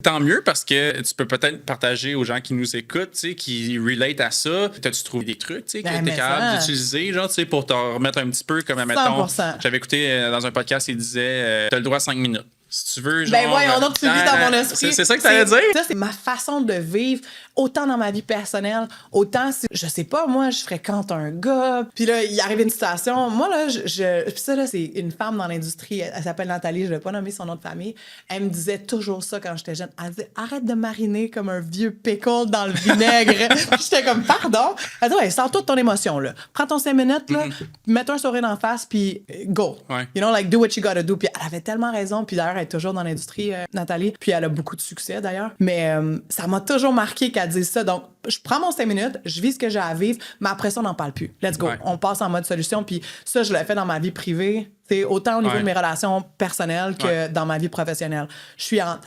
Tant mieux parce que tu peux peut-être partager aux gens qui nous écoutent, tu sais, qui relate à ça. T'as-tu trouvé des trucs, tu sais, que t'es capable d'utiliser, genre, tu sais, pour te remettre un petit peu comme, mettons, 100%. j'avais écouté dans un podcast, il disait, t'as le droit à 5 minutes. Si tu veux, genre... Ben voyons donc, tu vis dans mon esprit. C'est ça que t'allais dire? Ça, c'est ma façon de vivre, autant dans ma vie personnelle, autant si, je sais pas, moi, je fréquente un gars, puis là, il arrive une situation, moi, là, puis ça, là, c'est une femme dans l'industrie, elle s'appelle Nathalie, je vais pas nommer son nom de famille, elle me disait toujours ça quand j'étais jeune, elle disait, arrête de mariner comme un vieux pickle dans le vinaigre. Puis j'étais comme, pardon? Elle dit, ouais, sors toute ton émotion, là. Prends ton 5 minutes, là, mets-toi un sourire en face, puis go. Ouais. You know, like, do what you gotta do. Puis elle avait tellement raison, puis d'ailleurs, elle est toujours dans l'industrie, Nathalie, puis elle a beaucoup de succès d'ailleurs. Mais ça m'a toujours marqué qu'elle dise ça. Donc, je prends mon 5 minutes, je vis ce que j'ai à vivre, mais après ça, on n'en parle plus. Let's go. Ouais. On passe en mode solution. Puis ça, je l'ai fait dans ma vie privée. C'est autant au niveau de mes relations personnelles que dans ma vie professionnelle. Je suis en...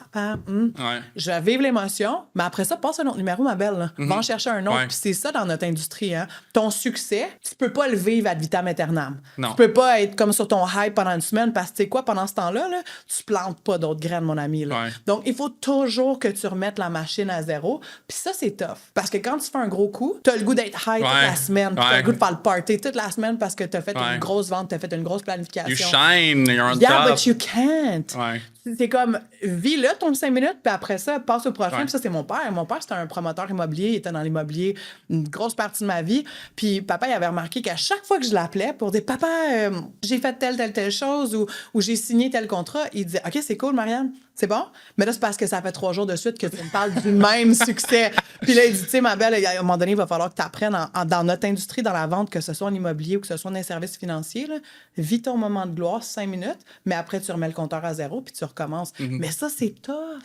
Je vais vivre l'émotion, mais après ça, passe un autre numéro, ma belle. Là. Va en chercher un autre. Puis c'est ça dans notre industrie. Hein. Ton succès, tu peux pas le vivre ad vitam aeternam. Non. Tu peux pas être comme sur ton hype pendant une semaine parce que tu sais quoi, pendant ce temps-là, là, tu plantes pas d'autres graines, mon ami. Là. Ouais. Donc, il faut toujours que tu remettes la machine à zéro. Puis ça, c'est tough. Parce que quand tu fais un gros coup, t'as le goût d'être high toute la semaine. T'as le goût de faire le party toute la semaine parce que t'as fait une grosse vente, t'as fait une grosse planification. You shine, you're on Yeah, top. but you can't. Ouais. C'est comme, vis-le ton 5 minutes, puis après ça, passe au prochain. Puis ça, c'est mon père. Mon père, c'était un promoteur immobilier. Il était dans l'immobilier une grosse partie de ma vie. Puis papa, il avait remarqué qu'à chaque fois que je l'appelais pour dire, papa, j'ai fait telle chose ou j'ai signé tel contrat, il disait, OK, c'est cool, Marianne. C'est bon? Mais là, c'est parce que ça fait 3 jours de suite que tu me parles du même succès. Puis là, il dit, tu sais, ma belle, à un moment donné, il va falloir que tu apprennes dans notre industrie, dans la vente, que ce soit en immobilier ou que ce soit dans les services financiers, là, vis ton moment de gloire 5 minutes, mais après, tu remets le compteur à zéro puis tu recommences. Mais ça, c'est tough.